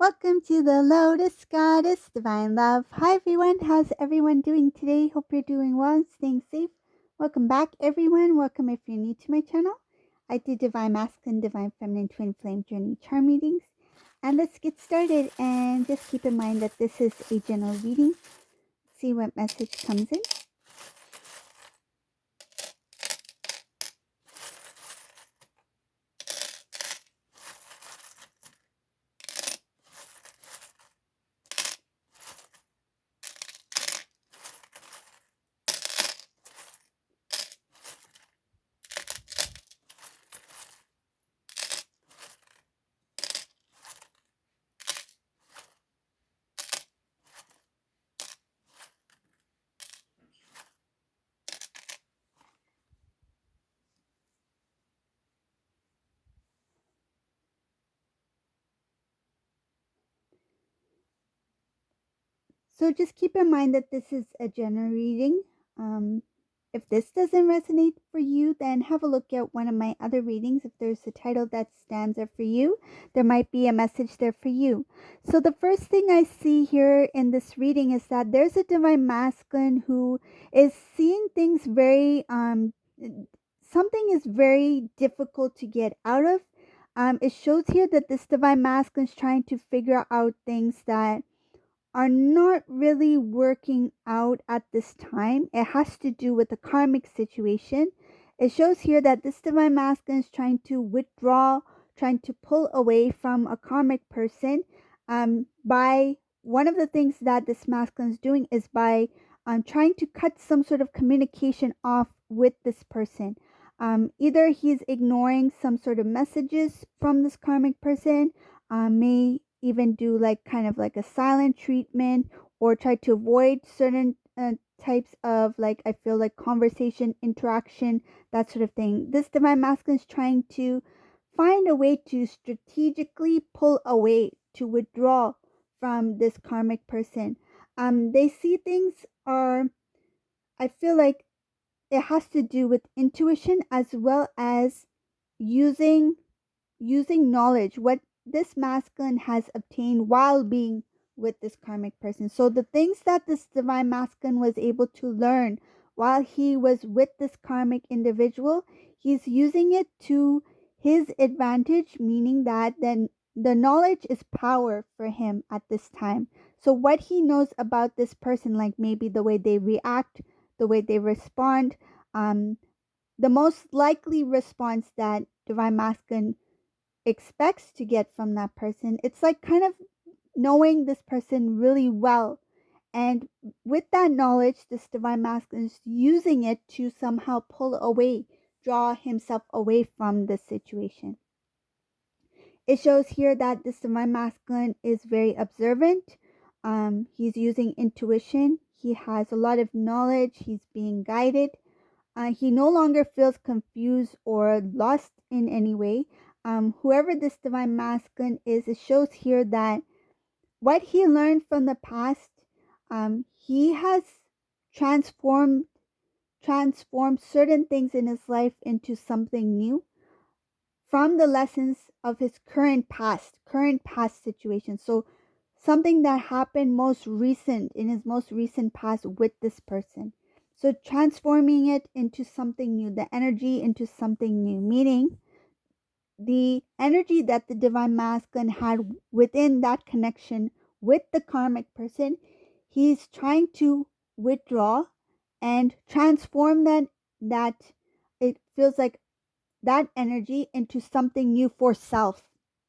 Welcome to the Lotus Goddess Divine Love. Hi everyone, how's everyone doing today? Hope you're doing well and staying safe. Welcome back everyone. Welcome if you're new to my channel. I do Divine Masculine, Divine Feminine, Twin Flame Journey Charm readings. And let's get started, and just keep in mind that this is a general reading. See what message comes in. So just keep in mind that this is a general reading. If this doesn't resonate for you, then have a look at one of my other readings. If there's a title that stands out for you, there might be a message there for you. So the first thing I see here in this reading is that there's a divine masculine who is seeing things very something is very difficult to get out of. It shows here that this divine masculine is trying to figure out things that are not really working out at this time. It has to do with the karmic situation. It shows here that this divine masculine is trying to withdraw, trying to pull away from a karmic person. By one of the things that this masculine is doing is by trying to cut some sort of communication off with this person. Either he's ignoring some sort of messages from this karmic person, may even do like kind of like a silent treatment, or try to avoid certain types of, like, I feel like conversation, interaction, that sort of thing. This divine masculine is trying to find a way to strategically pull away, to withdraw from this karmic person. They see things are, I feel like it has to do with intuition, as well as using knowledge, what this masculine has obtained while being with this karmic person. So the things that this divine masculine was able to learn while he was with this karmic individual, he's using it to his advantage, meaning that then the knowledge is power for him at this time. So what he knows about this person, like maybe the way they react, the way they respond, the most likely response that divine masculine expects to get from that person, it's like kind of knowing this person really well. And with that knowledge, this divine masculine is using it to somehow pull away, draw himself away from this situation. It shows here that this divine masculine is very observant. He's using intuition. He has a lot of knowledge. He's being guided. He no longer feels confused or lost in any way. Whoever this divine masculine is, it shows here that what he learned from the past, he has transformed certain things in his life into something new from the lessons of his current past situation. So something that happened in his most recent past with this person. So transforming it into something new, the energy into something new, meaning the energy that the divine masculine had within that connection with the karmic person, he's trying to withdraw and transform that it feels like that energy into something new for self.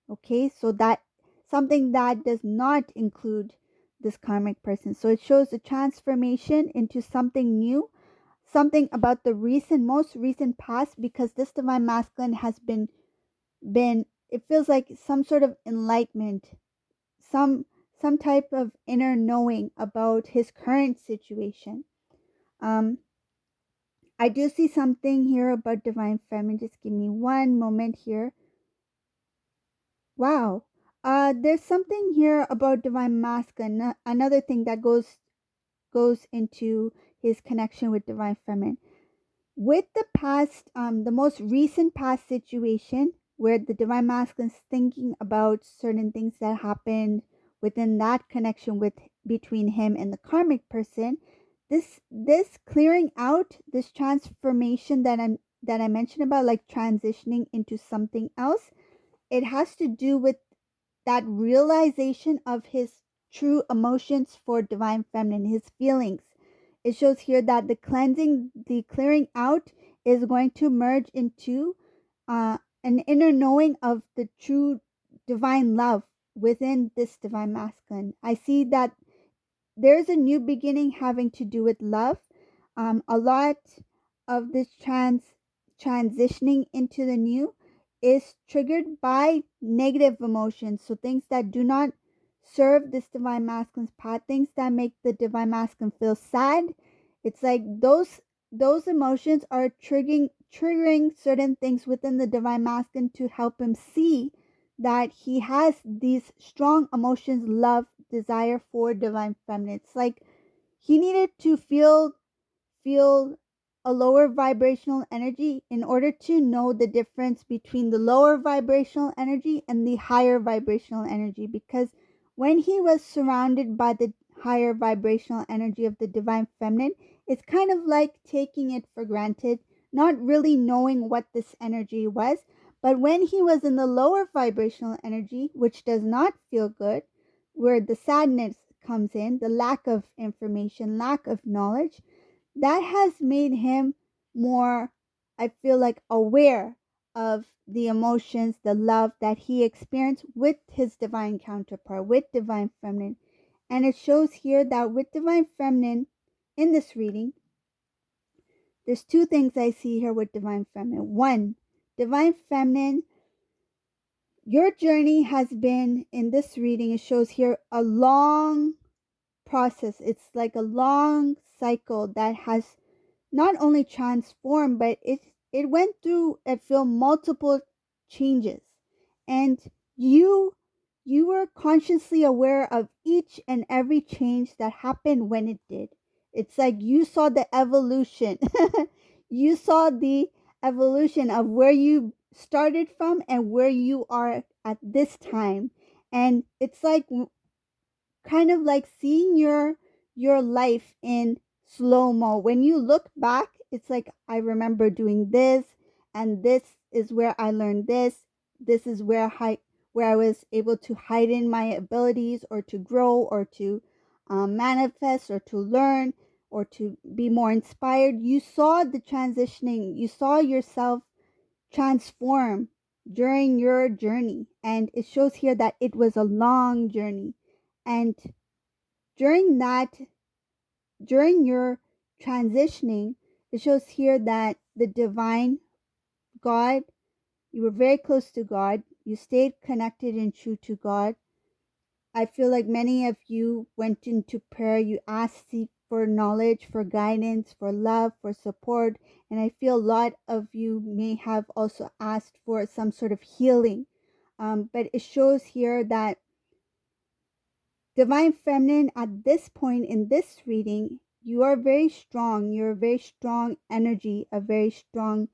Okay, so that something that does not include this karmic person. So it shows the transformation into something new, something about the most recent past, because this divine masculine has been it feels like some sort of enlightenment, some type of inner knowing about his current situation. I do see something here about divine feminine. Just give me one moment here. Wow. There's something here about divine masculine. Another thing that goes into his connection with divine feminine. With the past, the most recent past situation where the divine masculine is thinking about certain things that happened within that connection with between him and the karmic person. This clearing out, this transformation that I mentioned about, like transitioning into something else, it has to do with that realization of his true emotions for divine feminine, his feelings. It shows here that the cleansing, the clearing out is going to merge into an inner knowing of the true divine love within this divine masculine. I see that there's a new beginning having to do with love. A lot of this transitioning into the new is triggered by negative emotions. So things that do not serve this divine masculine's path, things that make the divine masculine feel sad. It's like those emotions are triggering certain things within the divine masculine to help him see that he has these strong emotions, love, desire for divine feminine. It's like he needed to feel a lower vibrational energy in order to know the difference between the lower vibrational energy and the higher vibrational energy, because when he was surrounded by the higher vibrational energy of the divine feminine, it's kind of like taking it for granted, not really knowing what this energy was. But when he was in the lower vibrational energy, which does not feel good, where the sadness comes in, the lack of information, lack of knowledge, that has made him more, I feel like, aware of the emotions, the love that he experienced with his divine counterpart, with divine feminine. And it shows here that with divine feminine in this reading, there's two things I see here with divine feminine. One, divine feminine, your journey has been, in this reading, it shows here a long process. It's like a long cycle that has not only transformed, but it went through, I feel, multiple changes. And you you were consciously aware of each and every change that happened when it did. It's like you saw the evolution. You saw the evolution of where you started from and where you are at this time. And it's like kind of like seeing your life in slow mo. When you look back, it's like, I remember doing this, and this is where I learned this. This is where I was able to heighten my abilities, or to grow, or to manifest, or to learn, or to be more inspired. You saw the transitioning. You saw yourself transform during your journey, and it shows here that it was a long journey. And during that, during your transitioning, it shows here that the divine God, you were very close to God. You stayed connected and true to God. I feel like many of you went into prayer. You asked for knowledge, for guidance, for love, for support. And I feel a lot of you may have also asked for some sort of healing. But it shows here that divine feminine, at this point in this reading, you are very strong. You're a very strong energy, a very strong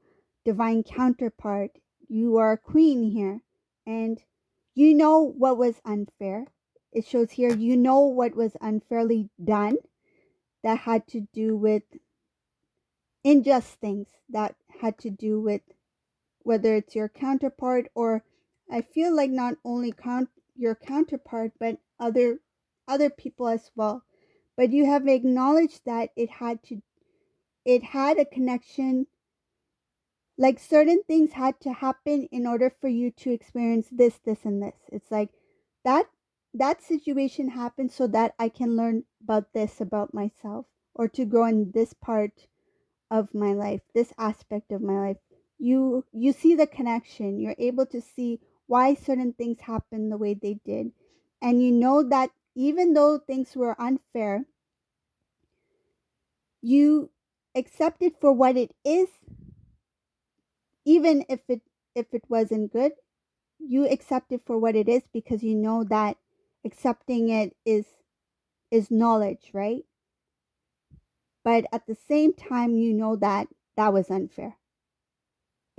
divine counterpart. You are a queen here, and you know what was unfair. It shows here you know what was unfairly done, that had to do with unjust things, that had to do with whether it's your counterpart, or I feel like not only your counterpart, but other people as well. But you have acknowledged that it had a connection, like certain things had to happen in order for you to experience this and this. It's like that that situation happened so that I can learn about this about myself, or to grow in this part of my life, this aspect of my life. You see the connection. You're able to see why certain things happen the way they did. And you know that even though things were unfair, you accept it for what it is. Even if it wasn't good, you accept it for what it is, because you know that accepting it is knowledge, right? But at the same time, you know that that was unfair.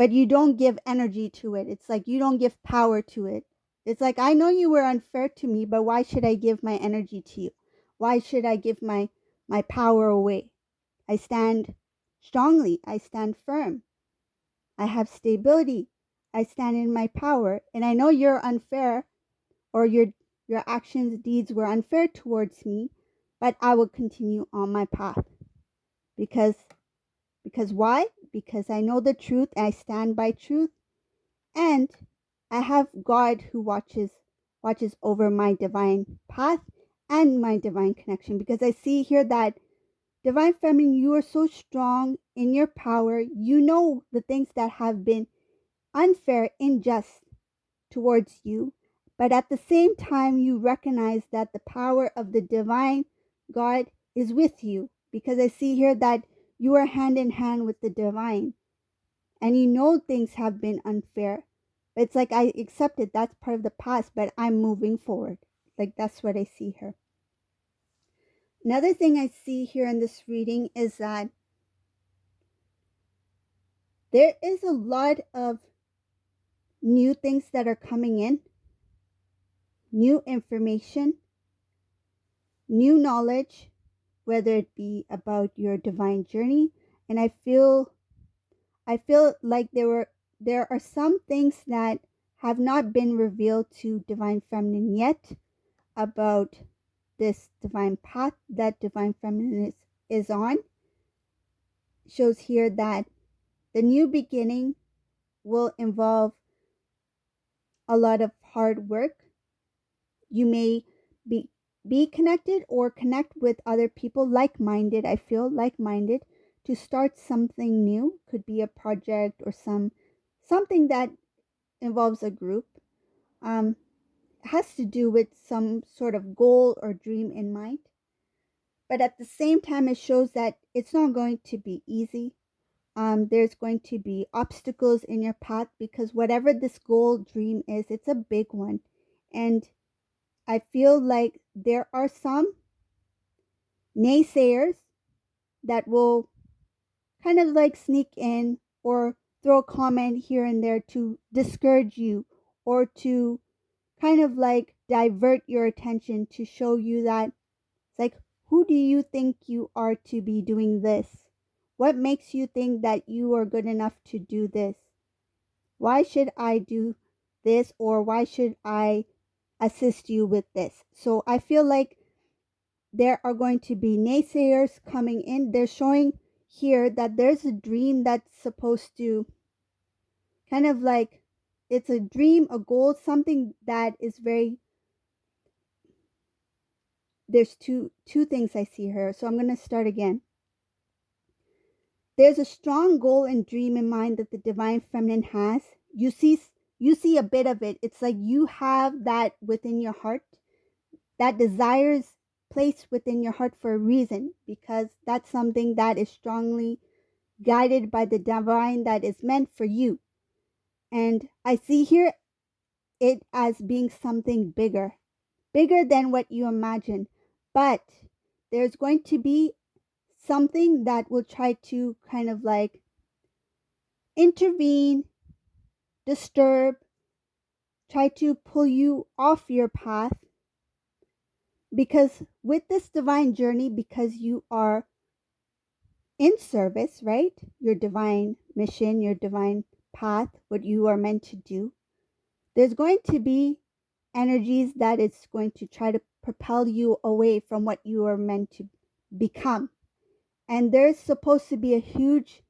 but you don't give energy to it. It's like you don't give power to it. It's like, I know you were unfair to me, but why should I give my energy to you? Why should I give my power away? I stand strongly. I stand firm. I have stability. I stand in my power. And I know you're unfair, or your actions, deeds were unfair towards me, but I will continue on my path. Because why? Because I know the truth, I stand by truth, and I have God who watches over my divine path and my divine connection. Because I see here that divine feminine, you are so strong in your power. You know the things that have been unfair, unjust towards you, but at the same time, you recognize that the power of the divine God is with you. Because I see here that you are hand in hand with the divine, and you know things have been unfair. But it's like, I accept it. That's part of the past, but I'm moving forward. Like, that's what I see here. Another thing I see here in this reading is that there is a lot of new things that are coming in, new information, new knowledge, whether it be about your divine journey. And I feel like there are some things that have not been revealed to divine feminine yet about this divine path that divine feminine is on. Shows here that the new beginning will involve a lot of hard work. You may be connected or connect with other people like-minded. I feel like-minded to start something new. Could be a project or something that involves a group. Has to do with some sort of goal or dream in mind. But at the same time, it shows that it's not going to be easy. There's going to be obstacles in your path, because whatever this goal, dream is, it's a big one. And I feel like there are some naysayers that will kind of like sneak in or throw a comment here and there to discourage you, or to kind of like divert your attention, to show you that it's like, who do you think you are to be doing this? What makes you think that you are good enough to do this? Why should I do this, or why should I assist you with this? So I feel like there are going to be naysayers coming in. They're showing here that there's a dream that's supposed to kind of like, it's a dream, a goal, something that is very, there's two things I see here. So I'm going to start again. There's a strong goal and dream in mind that the divine feminine has. You see a bit of it. It's like you have that within your heart. That desire is placed within your heart for a reason, because that's something that is strongly guided by the divine, that is meant for you. And I see here it as being something bigger than what you imagine. But there's going to be something that will try to kind of like intervene, disturb, try to pull you off your path. Because with this divine journey, because you are in service, right? Your divine mission, your divine path, what you are meant to do, there's going to be energies that it's going to try to propel you away from what you are meant to become. And there's supposed to be a huge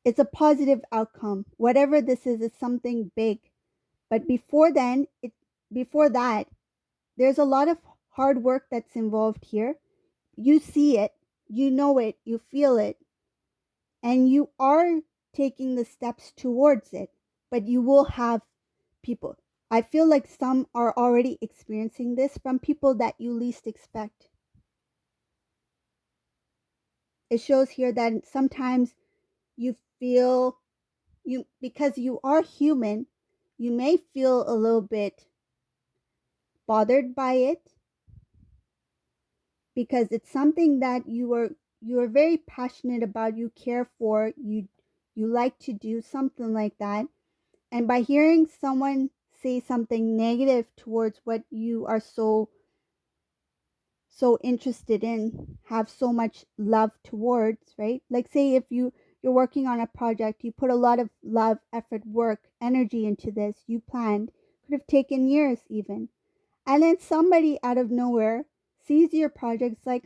it's a positive outcome. Whatever this is something big. But before that, there's a lot of hard work that's involved here. You see it, you know it, you feel it, and you are taking the steps towards it. But you will have people. I feel like some are already experiencing this from people that you least expect. It shows here that sometimes you feel, because you are human, you may feel a little bit bothered by it, because it's something that you're very passionate about, you care for, you like to do something like that. And by hearing someone say something negative towards what you are so interested in, have so much love towards, right? Like say if you're working on a project, you put a lot of love, effort, work, energy into this, you planned, could have taken years even. And then somebody out of nowhere sees your projects like,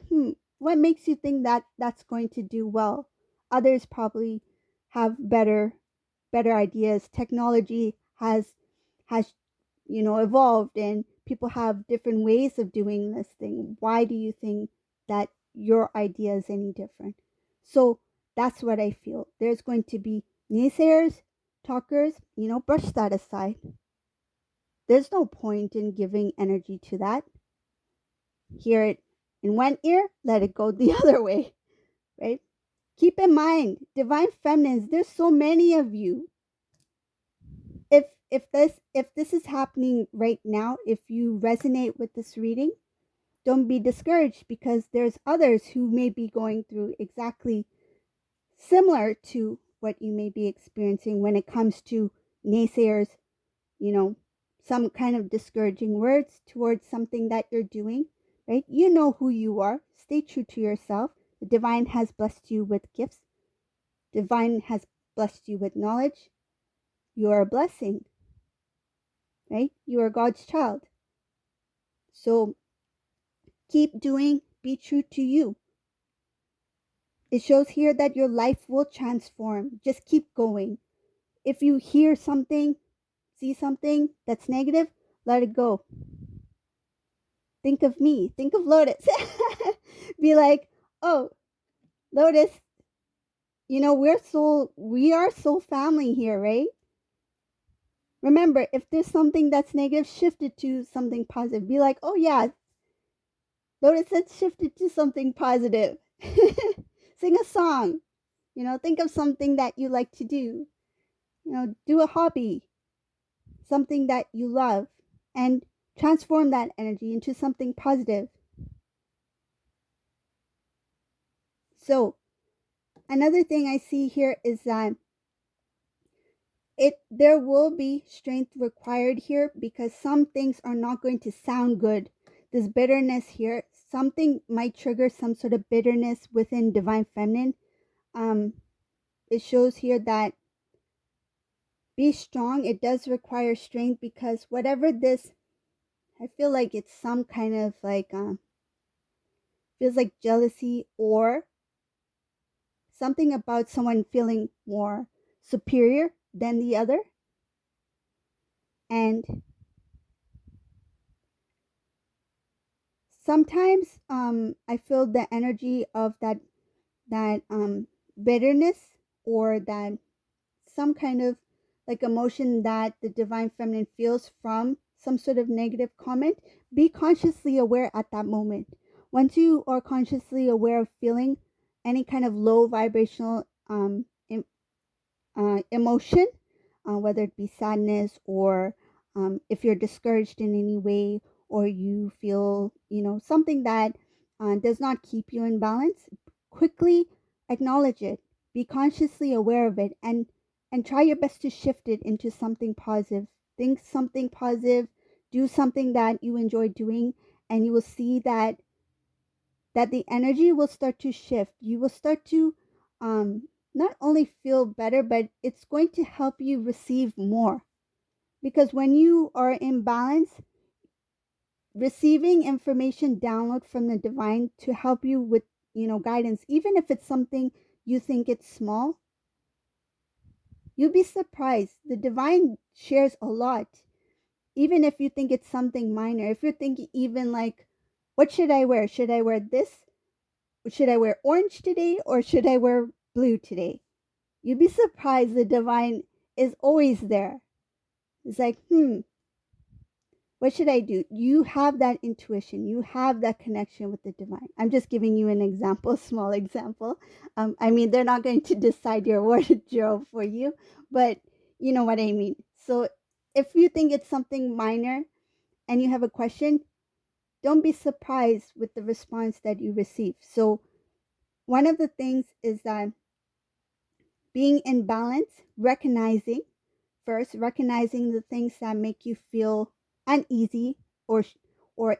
what makes you think that that's going to do well? Others probably have better ideas. Technology has evolved, and people have different ways of doing this thing. Why do you think that your idea is any different? So that's what I feel. There's going to be naysayers, talkers, brush that aside. There's no point in giving energy to that. Hear it in one ear, let it go the other way, right? Keep in mind, divine feminines, there's so many of you. If this is happening right now, if you resonate with this reading, don't be discouraged, because there's others who may be going through exactly similar to what you may be experiencing when it comes to naysayers, some kind of discouraging words towards something that you're doing, right? You know who you are. Stay true to yourself. The divine has blessed you with gifts. Divine has blessed you with knowledge. You are a blessing, right? You are God's child. So keep doing, be true to you. It shows here that your life will transform. Just keep going. If you hear something, see something that's negative, let it go. Think of me. Think of Lotus. Be like, oh, Lotus, we are soul family here, right? Remember, if there's something that's negative, shift it to something positive. Be like, oh yeah, Lotus, let's shift it to something positive. Sing a song. Think of something that you like to do. Do a hobby, something that you love, and transform that energy into something positive. So, another thing I see here is that there will be strength required here, because some things are not going to sound good. This bitterness here, something might trigger some sort of bitterness within divine feminine. It shows here that be strong. It does require strength, because whatever this, I feel like it's some kind of like feels like jealousy, or something about someone feeling more superior than the other. And sometimes I feel the energy of that bitterness, or that some kind of like emotion that the divine feminine feels from some sort of negative comment. Be consciously aware at that moment. Once you are consciously aware of feeling any kind of low vibrational emotion, whether it be sadness, or if you're discouraged in any way, or you feel, something that does not keep you in balance, quickly acknowledge it. Be consciously aware of it, and try your best to shift it into something positive. Think something positive, do something that you enjoy doing, and you will see that the energy will start to shift. You will start to not only feel better, but it's going to help you receive more. Because when you are in balance, receiving information download from the divine to help you with, guidance, even if it's something you think it's small, you'll be surprised. The divine shares a lot. Even if you think it's something minor, if you're thinking even like, what should I wear? Should I wear this? Should I wear orange today, or should I wear blue today? You'd be surprised, the divine is always there. It's like, what should I do? You have that intuition. You have that connection with the divine. I'm just giving you an example, a small example. They're not going to decide your wardrobe for you, but you know what I mean. So if you think it's something minor and you have a question, don't be surprised with the response that you receive. So one of the things is that being in balance, recognizing the things that make you feel uneasy or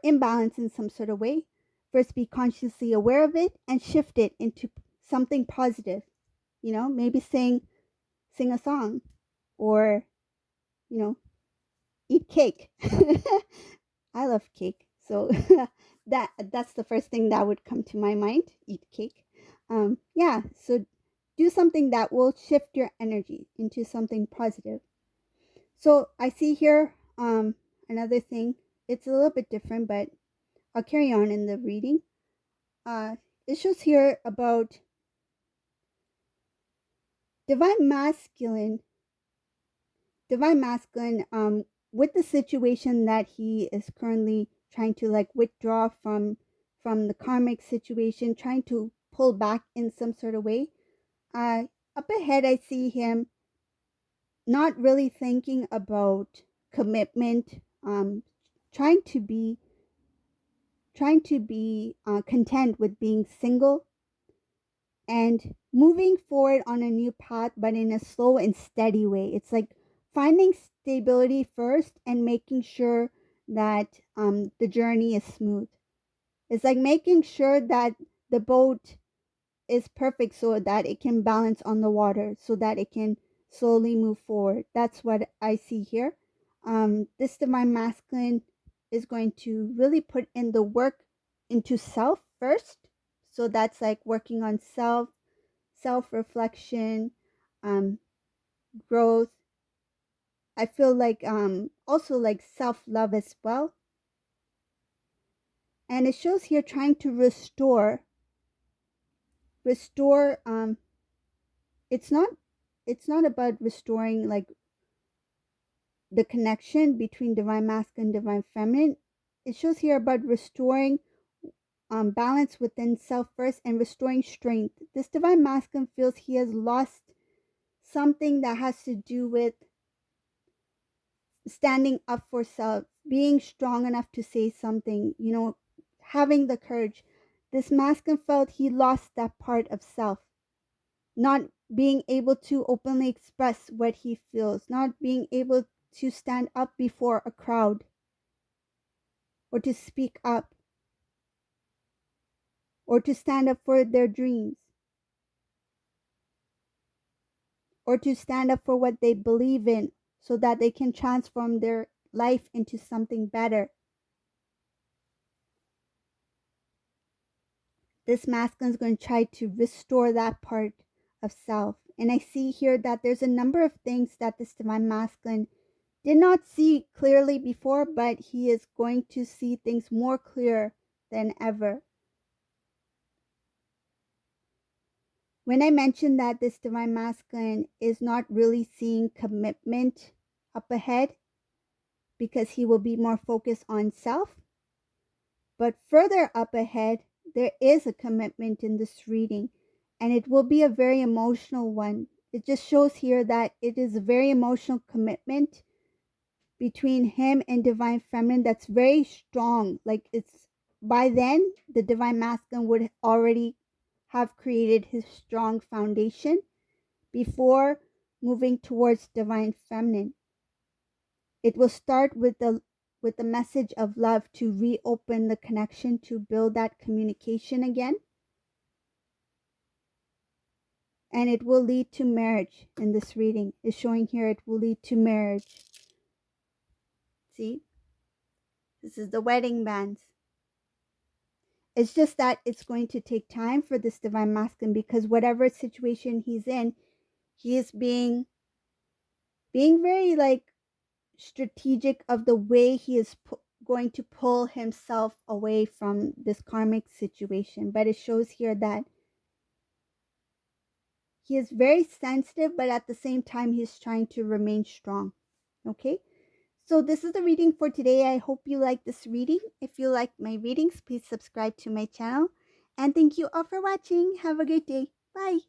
imbalance in some sort of way. First, be consciously aware of it and shift it into something positive. Maybe sing a song, or you know, eat cake. I love cake, so that's the first thing that would come to my mind. Eat cake. Yeah. So do something that will shift your energy into something positive. So I see here another thing. It's a little bit different, but I'll carry on in the reading. It shows here about divine masculine with the situation that he is currently trying to like withdraw from the karmic situation, trying to pull back in some sort of way. Up ahead I see him not really thinking about commitment, trying to be content with being single and moving forward on a new path, but in a slow and steady way. It's like finding stability first and making sure that the journey is smooth. It's like making sure that the boat is perfect so that it can balance on the water, so that it can slowly move forward. That's what I see here. This divine masculine is going to really put in the work into self first. So that's like working on self reflection, growth. I feel like also like self love as well. And it shows here trying to restore. It's not about restoring like the connection between divine masculine and divine feminine. It shows here about restoring balance within self first and restoring strength. This divine masculine feels he has lost something that has to do with standing up for self, being strong enough to say something, having the courage. This masculine felt he lost that part of self, not being able to openly express what he feels, not being able to stand up before a crowd or to speak up or to stand up for their dreams or to stand up for what they believe in so that they can transform their life into something better. This masculine is going to try to restore that part of self. And I see here that there's a number of things that this divine masculine did not see clearly before, but he is going to see things more clear than ever. When I mentioned that this divine masculine is not really seeing commitment up ahead because he will be more focused on self, but further up ahead, there is a commitment in this reading, and it will be a very emotional one. It just shows here that it is a very emotional commitment between him and divine feminine that's very strong. Like it's by then the divine masculine would already have created his strong foundation before moving towards divine feminine. It will start with the message of love to reopen the connection, to build that communication again. And it will lead to marriage. In this reading is showing here it will lead to marriage. See? This is the wedding bands. It's just that it's going to take time for this divine masculine, because whatever situation he's in, he is being very like strategic of the way he is going to pull himself away from this karmic situation. But it shows here that he is very sensitive, but at the same time he's trying to remain strong. Okay, so this is the reading for today. I hope you like this reading. If you like my readings, please subscribe to my channel, and thank you all for watching. Have a great day. Bye.